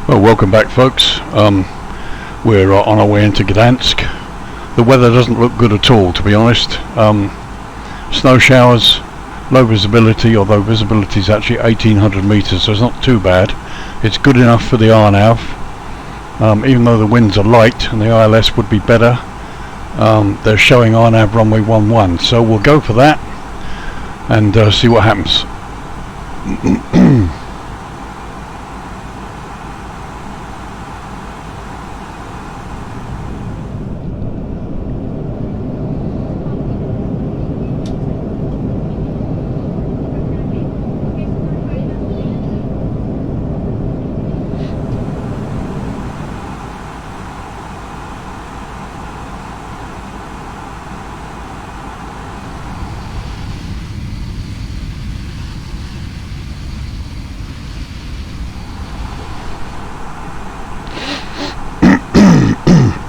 Well, welcome back, folks. We're on our way into Gdansk. The weather doesn't look good at all, to be honest. Snow showers, low visibility, although visibility is actually 1800 meters, so it's not too bad. It's good enough for the RNAV, even though the winds are light and the ILS would be better. They're showing RNAV runway 11, so we'll go for that and see what happens.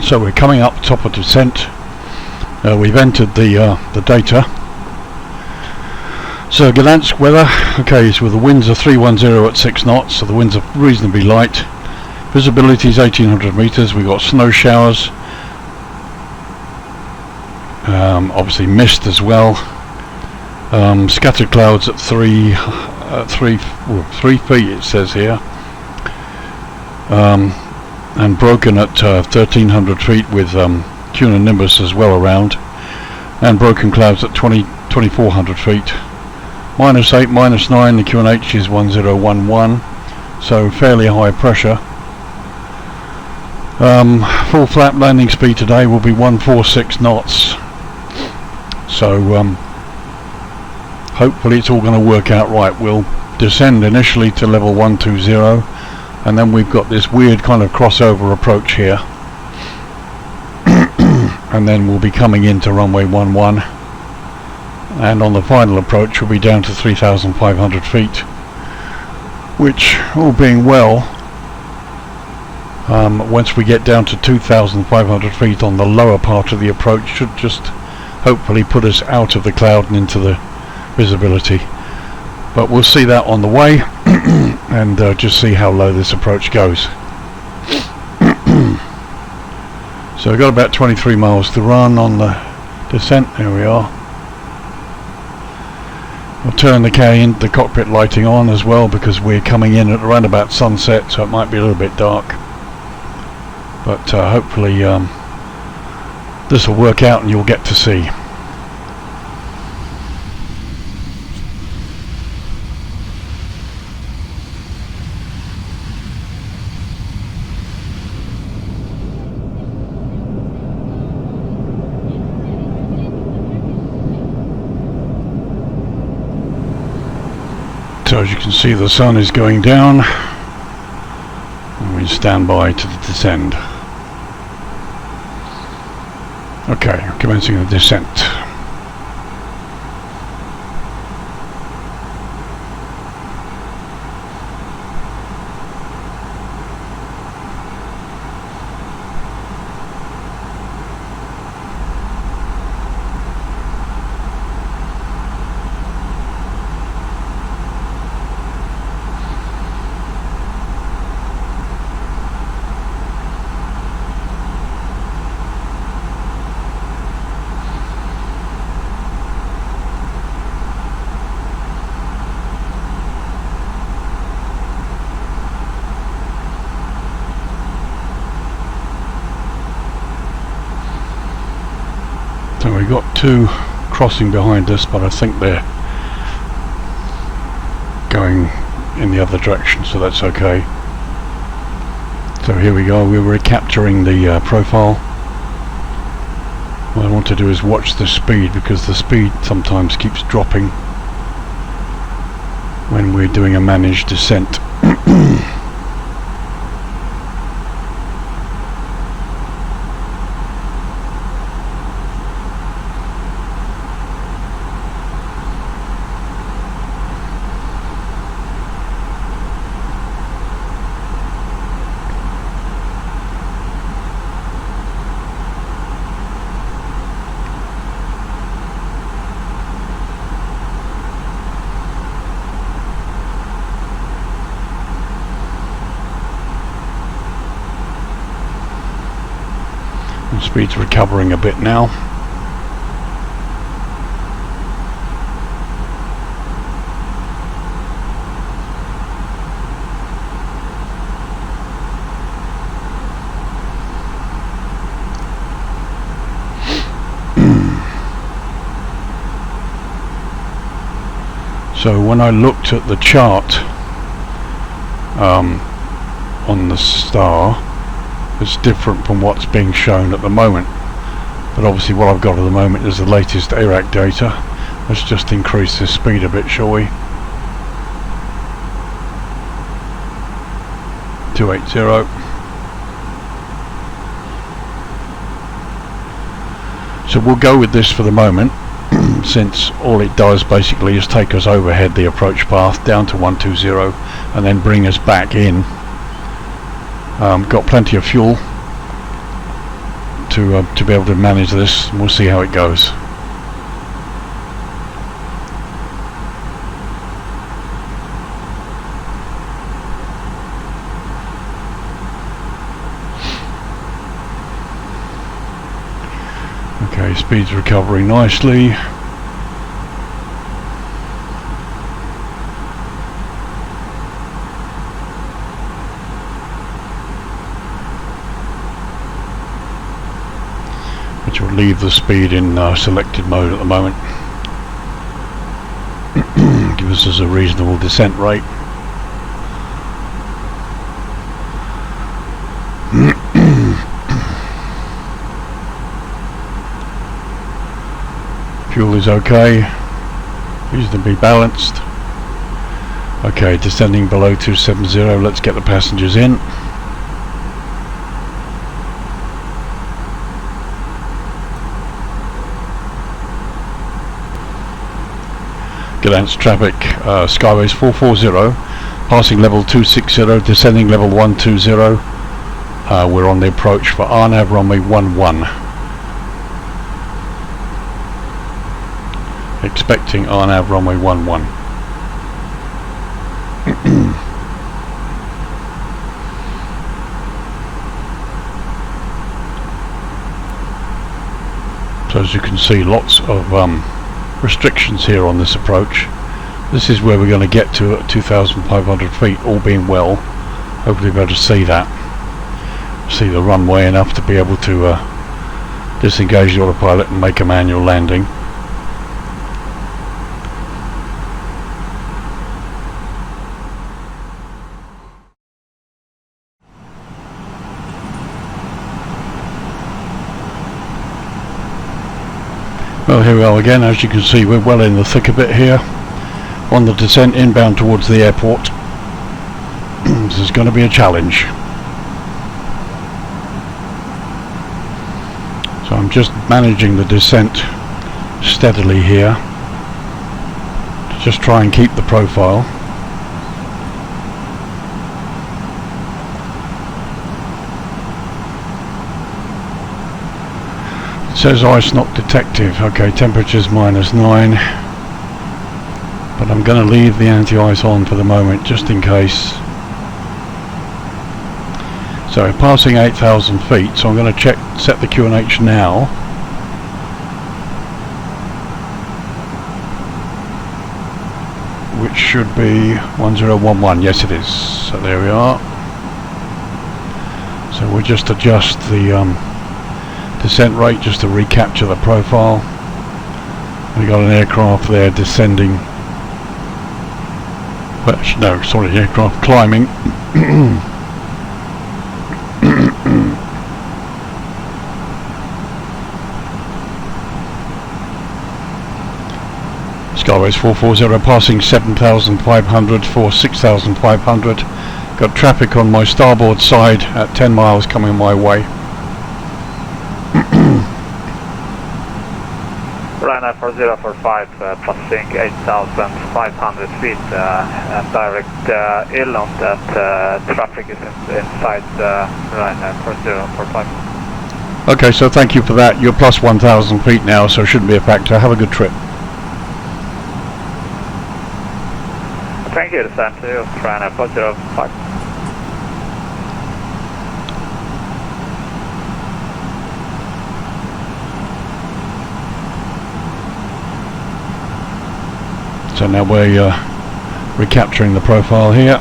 So we're coming up top of descent. We've entered the data. So Gdansk weather, okay, so the winds are 310 at 6 knots, so the winds are reasonably light. Visibility is 1800 meters. We've got snow showers, obviously mist as well. Scattered clouds at 3 feet, it says here. And broken at 1300 feet with cumulonimbus as well around, and broken clouds at 2400 feet. -8, -9, the QNH is 1011, so fairly high pressure. Full flap landing speed today will be 146 knots, so hopefully it's all going to work out right. We'll descend initially to level 120, and then we've got this weird kind of crossover approach here, and then we'll be coming into runway 11, and on the final approach we'll be down to 3,500 feet, which, all being well, once we get down to 2,500 feet on the lower part of the approach, should just hopefully put us out of the cloud and into the visibility. But we'll see that on the way and just see how low this approach goes. So we've got about 23 miles to run on the descent. There we are. I'll turn the cockpit lighting on as well, because we're coming in at around about sunset, so it might be a little bit dark. But hopefully this will work out and you'll get to see. So as you can see, the sun is going down and we stand by to descend. Okay, commencing the descent. So we've got two crossing behind us, but I think they're going in the other direction, so that's okay. So here we go, we're recapturing the profile. What I want to do is watch the speed, because the speed sometimes keeps dropping when we're doing a managed descent. Speed's recovering a bit now. So when I looked at the chart on the star, it's different from what's being shown at the moment, but obviously what I've got at the moment is the latest ARAC data. Let's just increase this speed a bit, shall we? 280. So we'll go with this for the moment, since all it does basically is take us overhead the approach path down to 120 and then bring us back in. Got plenty of fuel to be able to manage this, and we'll see how it goes. Okay, speed's recovering nicely. Which will leave the speed in selected mode at the moment. Gives us a reasonable descent rate. Fuel is okay, reasonably balanced. Okay, descending below 270, let's get the passengers in. Gdansk traffic, Skyways 440, passing level 260, descending level 120. We're on the approach for RNAV runway 11. Expecting RNAV runway 11. So as you can see, lots of restrictions here on this approach. This is where we're going to get to at 2,500 feet, all being well. Hopefully we'll be able to see that. See the runway enough to be able to disengage the autopilot and make a manual landing. Well, here we are again. As you can see, we're well in the thick of it here on the descent inbound towards the airport. This is going to be a challenge. So I'm just managing the descent steadily here to just try and keep the profile. It says ice not detective. Okay, temperature's -9, but I'm going to leave the anti-ice on for the moment just in case. So passing 8,000 feet, so I'm going to set the QNH now. Which should be 1011, yes it is. So there we are. So we'll just adjust the descent rate just to recapture the profile. We got an aircraft there descending. Well, no, sorry, aircraft climbing. Skyways 440 passing 7,500 for 6,500. Got traffic on my starboard side at 10 miles coming my way. Ryanair 4045 passing 8,500 feet and direct inland that traffic is inside Ryanair 4045. Okay, so thank you for that. You're plus 1,000 feet now, so it shouldn't be a factor. Have a good trip. Thank you, the same to you, Ryanair 4045. So now we're recapturing the profile here.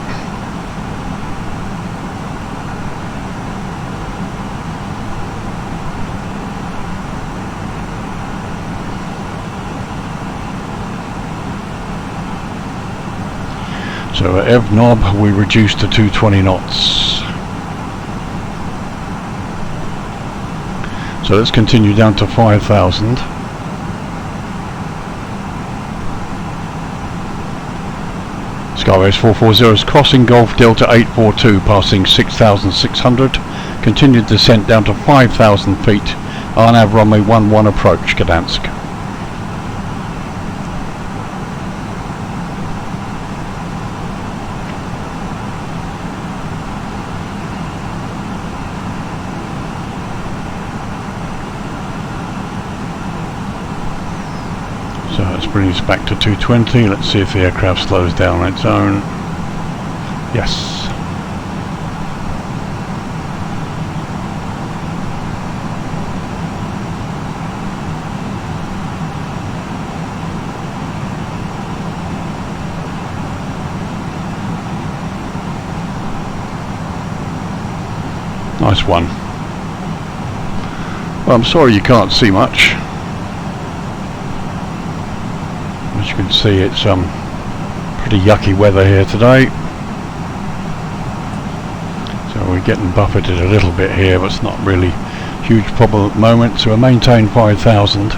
So at EV knob we reduced to 220 knots. So let's continue down to 5,000. Skyways 440 is crossing Golf Delta 842, passing 6,600. Continued descent down to 5,000 feet. RNAV runway 11 approach, Gdansk. So let's bring us back to 220. Let's see if the aircraft slows down on its own. Yes. Nice one. Well, I'm sorry you can't see much. As you can see, it's pretty yucky weather here today, so we're getting buffeted a little bit here, but it's not really a huge problem at the moment. So we'll maintain 5,000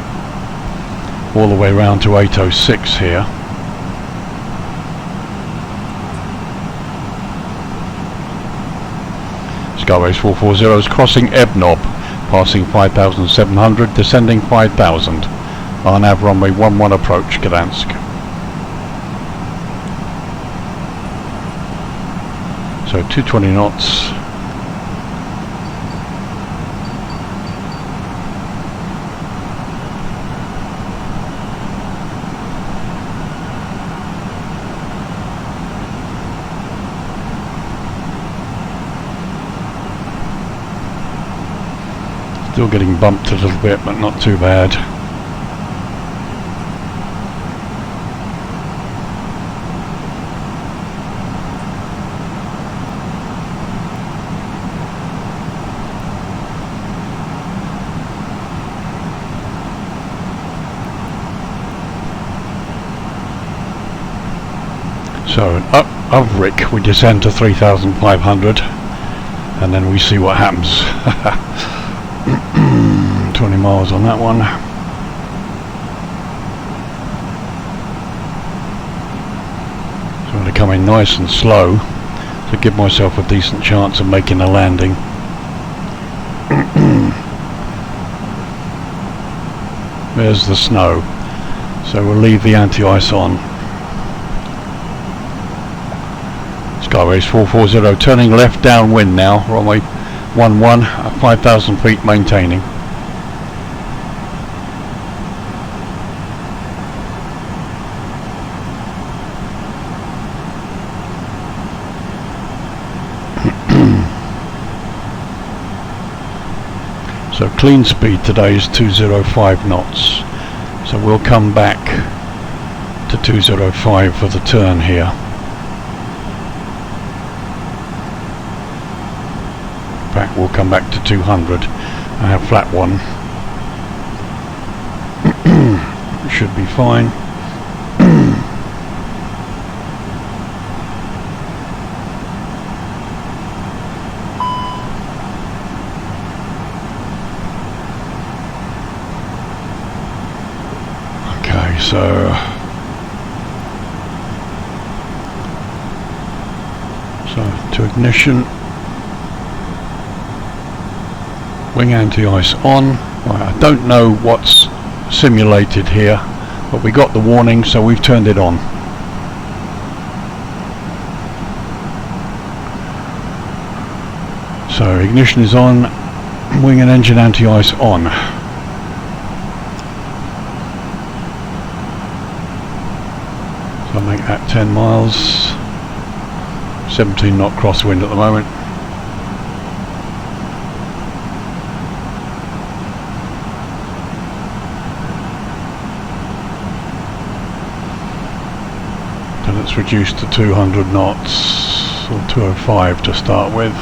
all the way around to 806 here. Skyways 440 is crossing EV knob, passing 5,700, descending 5,000. RNAV runway 11 approach, Gdansk. So 220 knots. Still getting bumped a little bit, but not too bad. So up Uvrik we descend to 3,500 and then we see what happens. 20 miles on that one. So I'm going to come in nice and slow to give myself a decent chance of making a landing. There's the snow, so we'll leave the anti-ice on. Skyways 440 turning left downwind now, runway 11 at 5,000 feet maintaining. So clean speed today is 205 knots, so we'll come back to 205 for the turn here. In fact, we'll come back to 200 and have flat one. It should be fine. Okay, so to ignition. Wing anti-ice on. Right, I don't know what's simulated here, but we got the warning, so we've turned it on. So ignition is on, wing and engine anti-ice on. So I'll make that 10 miles. 17 knot crosswind at the moment. let's reduce to 200 knots, or 205 to start with.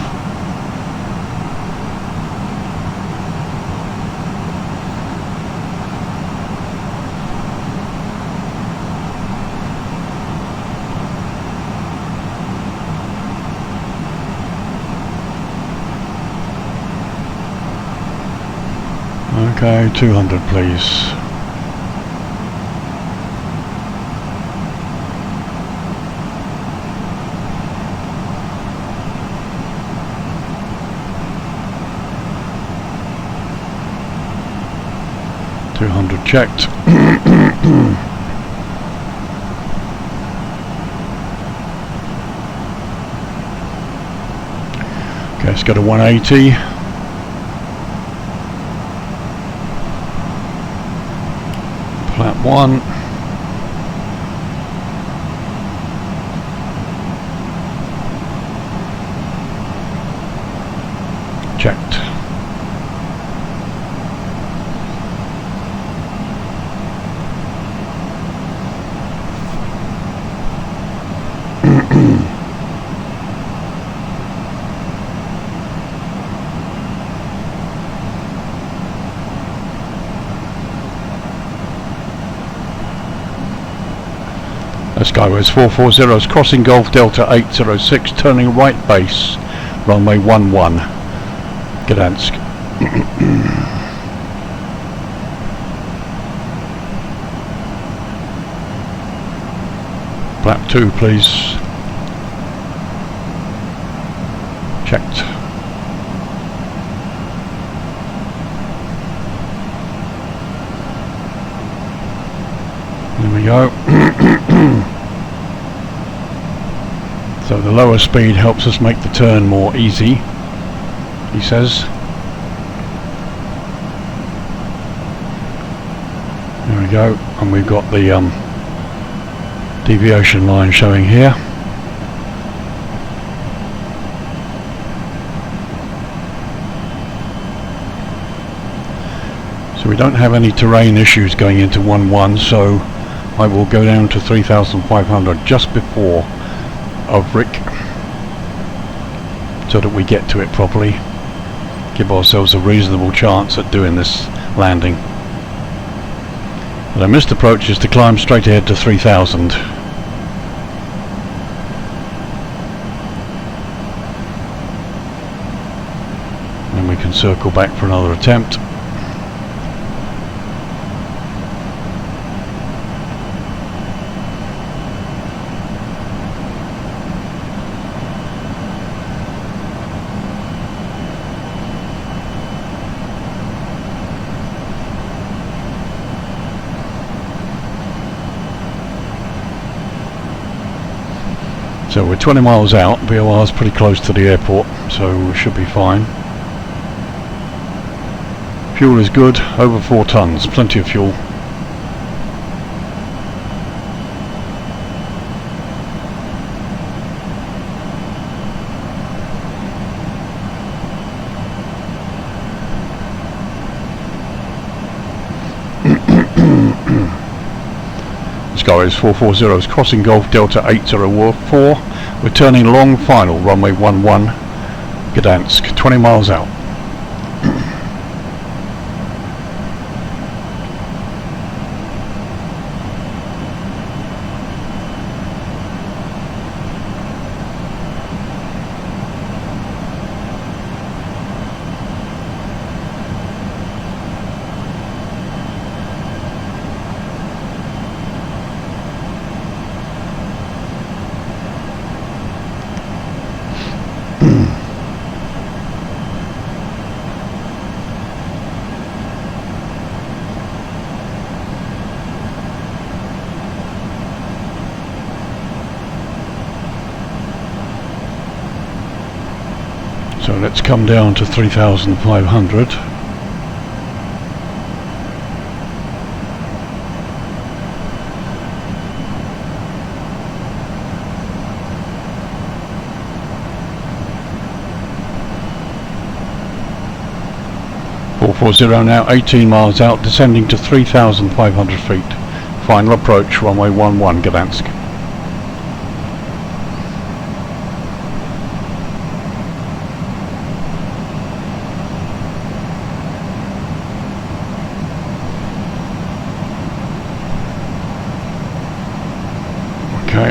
Okay, 200 please. Checked. Okay, let's go to 180. Flat 1. Checked. Skyways 440 is crossing Golf Delta 806, turning right base, runway 11, Gdansk. Flap 2 please. Checked. There we go. So the lower speed helps us make the turn more easy, he says. There we go, and we've got the deviation line showing here. So we don't have any terrain issues going into 1-1, so I will go down to 3,500 just before of Rick, so that we get to it properly, give ourselves a reasonable chance at doing this landing. And our missed approach is to climb straight ahead to 3,000. And we can circle back for another attempt. So we're 20 miles out, VOR is pretty close to the airport, so we should be fine. Fuel is good, over 4 tons, plenty of fuel. Skyways 440 is crossing Golf Delta 804. We're turning long final, runway 11, Gdansk, 20 miles out. So let's come down to 3,500. Now 18 miles out, descending to 3,500 feet. Final approach, runway 11, Gdansk.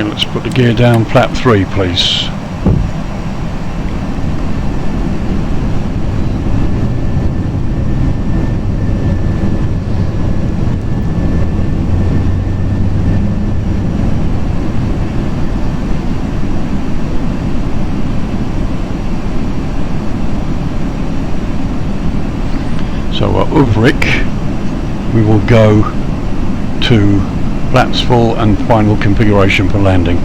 let's put the gear down. Flap 3, please. So at Uvrik we will go to flaps full and final configuration for landing.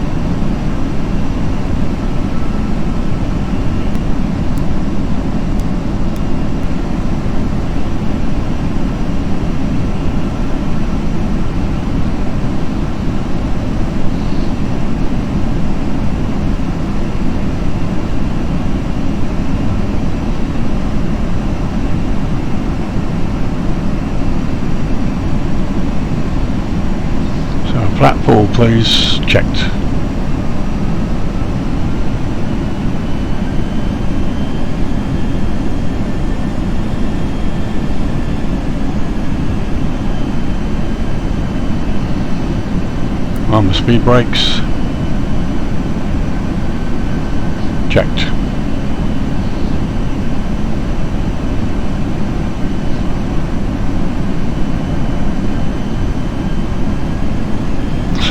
Flap full, please. Checked. On the speed brakes. Checked.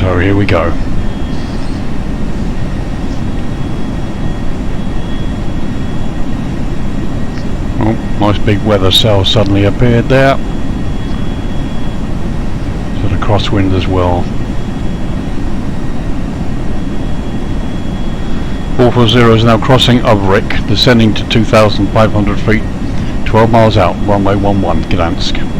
So here we go. Oh, nice big weather cell suddenly appeared there. Sort of crosswind as well. 440 is now crossing Uvrik, descending to 2,500 feet, 12 miles out, runway 11, Gdansk.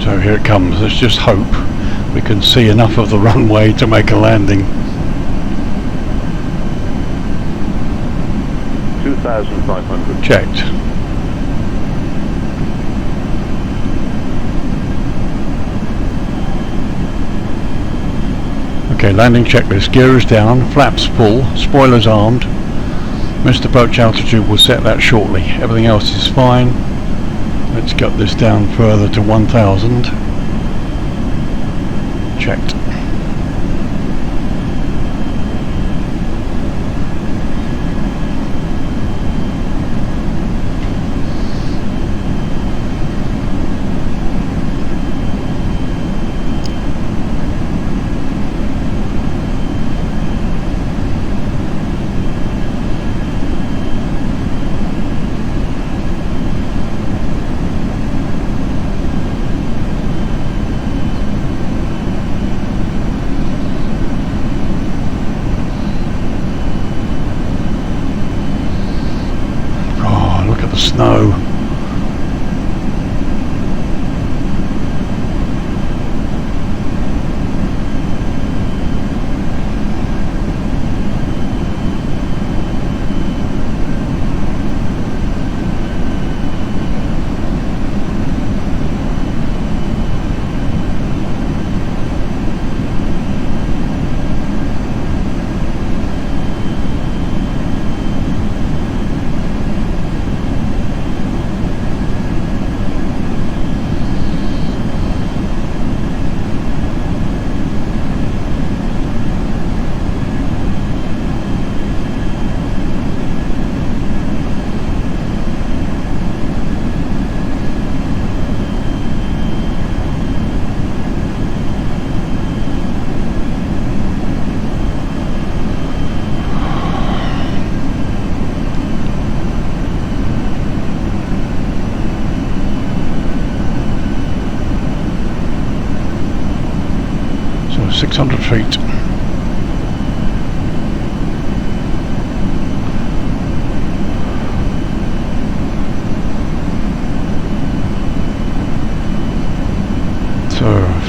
So here it comes. Let's just hope we can see enough of the runway to make a landing. 2,500. Checked. Okay, landing checklist. Gear is down, flaps full, spoilers armed. Missed approach altitude, will set that shortly. Everything else is fine. Let's cut this down further to 1,000. Checked. Snow. So 600 feet.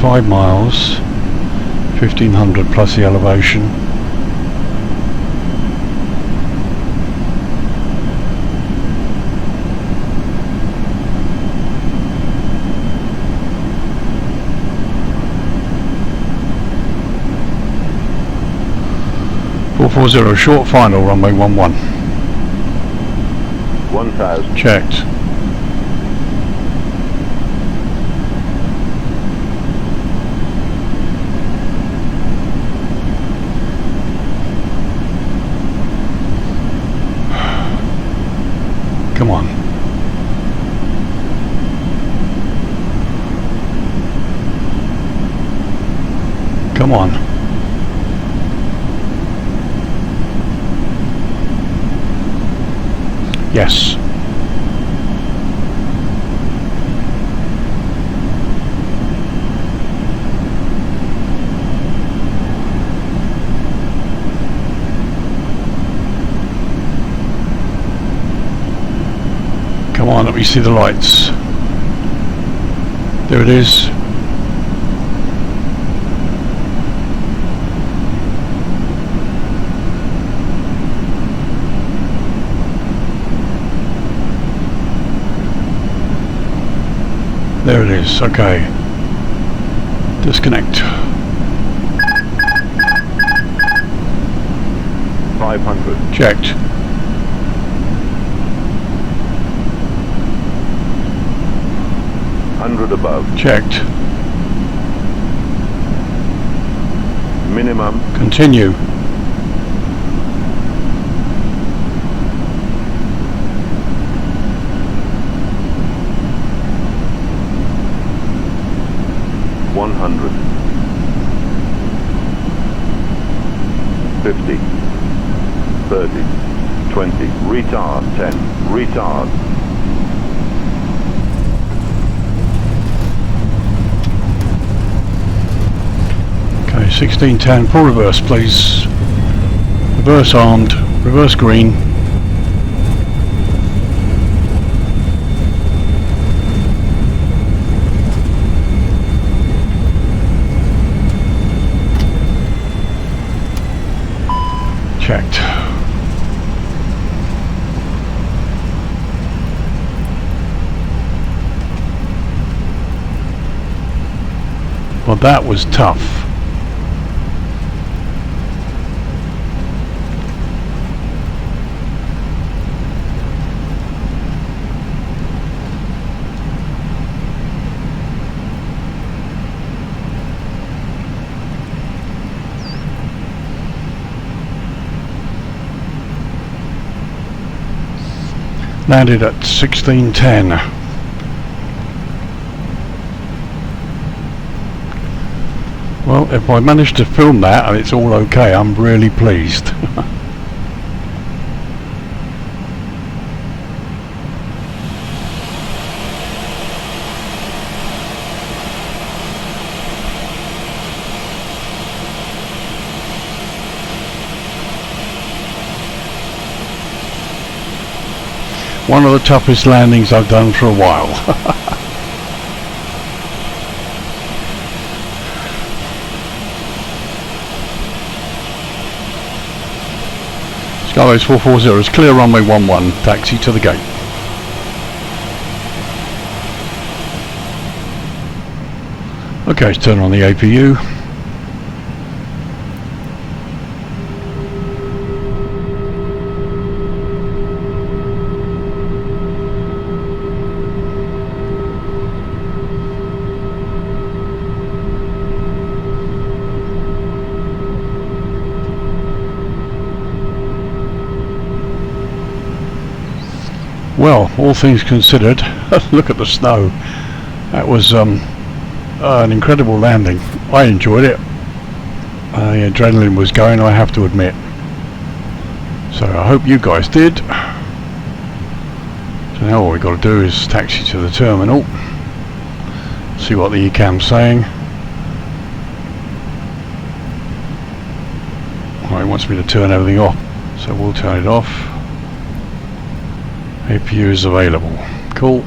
5 miles, 1500 plus the elevation. Short final, runway 11. 1000. Checked. Come on. Come on. Yes. Come on, let me see the lights. There it is. There it is, okay. Disconnect. 500. Checked. Above. Checked. Minimum. Continue. $100. 50. 30. 20. Retard. 10. Retard. Okay, 1610, full reverse please. Reverse armed, reverse green. Checked. Well, that was tough. Landed at 1610. Well, if I managed to film that and it's all okay, I'm really pleased. One of the toughest landings I've done for a while. Skyways 440 is clear, runway 11, taxi to the gate. Okay, let's turn on the APU. Well, all things considered, look at the snow. That was an incredible landing. I enjoyed it. The adrenaline was going, I have to admit. So I hope you guys did. So now all we've got to do is taxi to the terminal. See what the ECAM's saying. Well, he wants me to turn everything off, so we'll turn it off. APU is available. Cool.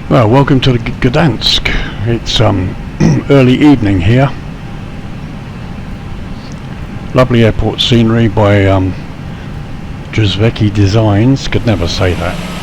Well, welcome to the Gdansk. It's early evening here. Lovely airport scenery by Gdansk Designs. Could never say that.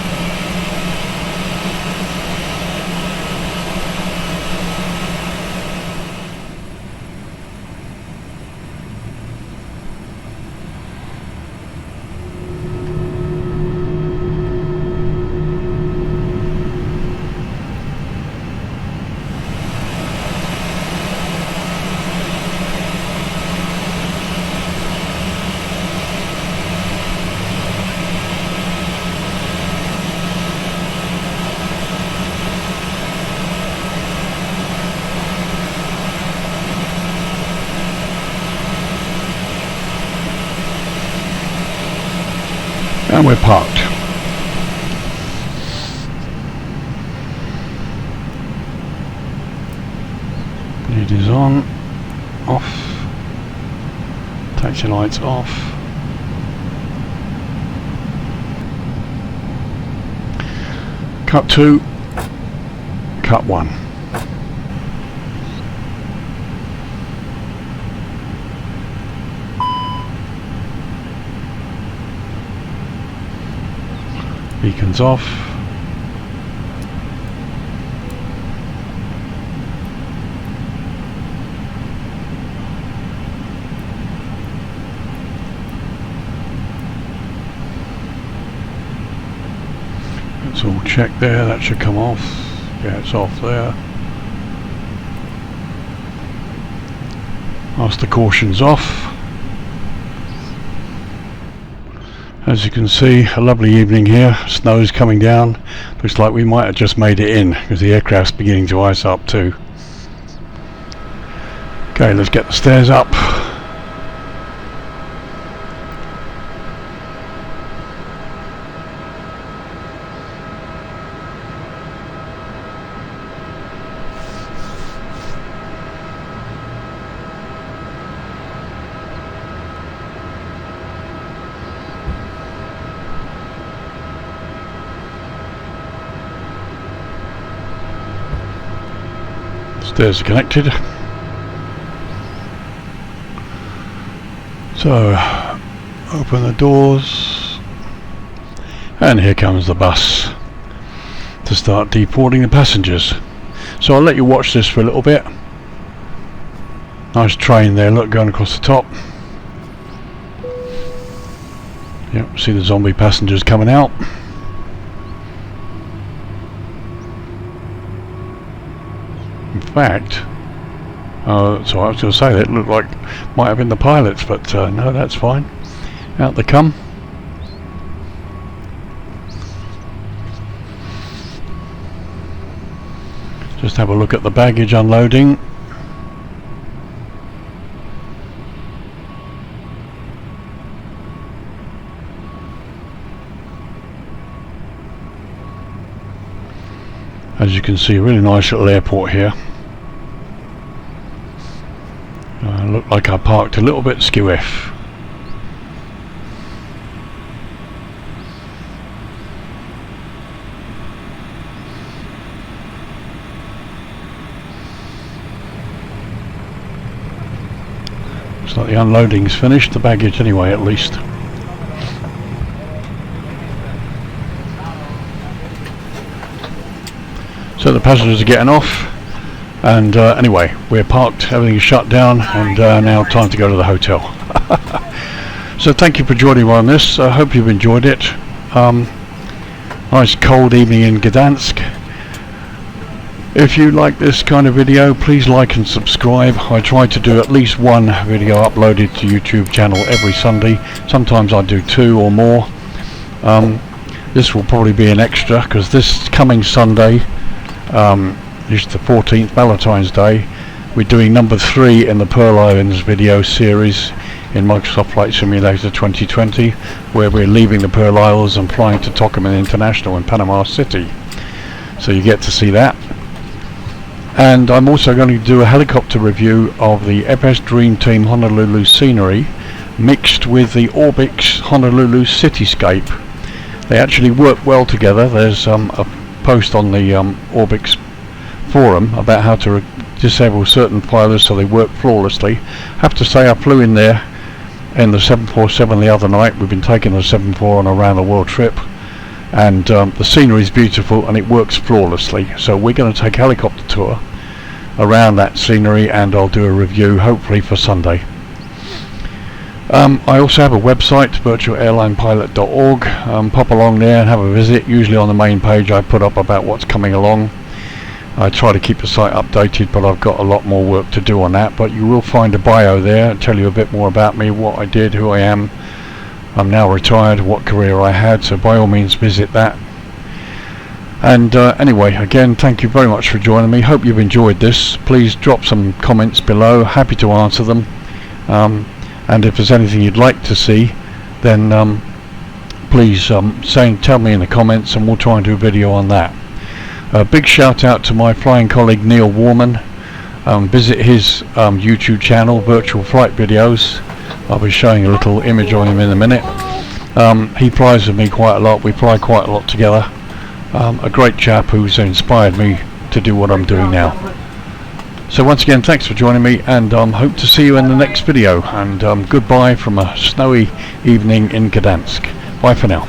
And we're parked. It is on, off, taxi lights off. Cut 2, cut 1. Beacons off. It's all checked there, that should come off. Yeah, it's off there. Master caution's off. As you can see, a lovely evening here. Snow's coming down. Looks like we might have just made it in because the aircraft's beginning to ice up too. Okay, let's get the stairs up. Stairs are connected. So, open the doors. And here comes the bus to start deporting the passengers. So I'll let you watch this for a little bit. Nice train there, look, going across the top. Yep, see the zombie passengers coming out. In fact, so I was going to say that looked like might have been the pilots, but no, that's fine. Out they come. Just have a look at the baggage unloading. As you can see, a really nice little airport here. Looked like I parked a little bit skew-iff. Looks like the unloading's finished, the baggage anyway at least. So the passengers are getting off, and anyway, we're parked, everything's shut down, and now time to go to the hotel. So thank you for joining me on this. I hope you've enjoyed it. Nice cold evening in Gdansk. If you like this kind of video, please like and subscribe. I try to do at least one video uploaded to YouTube channel every Sunday. Sometimes I do 2 or more. This will probably be an extra, because this coming Sunday, it's the 14th, Valentine's Day, we're doing number 3 in the Pearl Islands video series in Microsoft Flight Simulator 2020, where we're leaving the Pearl Isles and flying to Tocumen International in Panama City. So you get to see that. And I'm also going to do a helicopter review of the FS Dream Team Honolulu scenery mixed with the Orbix Honolulu cityscape. They actually work well together. There's a post on the Orbix forum about how to disable certain pilots so they work flawlessly. Have to say, I flew in there in the 747 the other night. We've been taking the 74 on a round the world trip, and the scenery is beautiful and it works flawlessly. So we're going to take a helicopter tour around that scenery, and I'll do a review hopefully for Sunday. I also have a website, VirtualAirlinePilot.org. Pop along there and have a visit. Usually on the main page I put up about what's coming along. I try to keep the site updated, but I've got a lot more work to do on that. But you will find a bio there and tell you a bit more about me, what I did, who I am. I'm now retired, what career I had, so by all means visit that. And anyway, again, thank you very much for joining me. Hope you've enjoyed this. Please drop some comments below, happy to answer them. And if there's anything you'd like to see, then please tell me in the comments, and we'll try and do a video on that. A big shout out to my flying colleague Neil Warman. Visit his YouTube channel, Virtual Flight Videos. I'll be showing a little image on him in a minute. He flies with me quite a lot. We fly quite a lot together. A great chap who's inspired me to do what I'm doing now. So once again, thanks for joining me, and hope to see you in the next video. And goodbye from a snowy evening in Gdansk. Bye for now.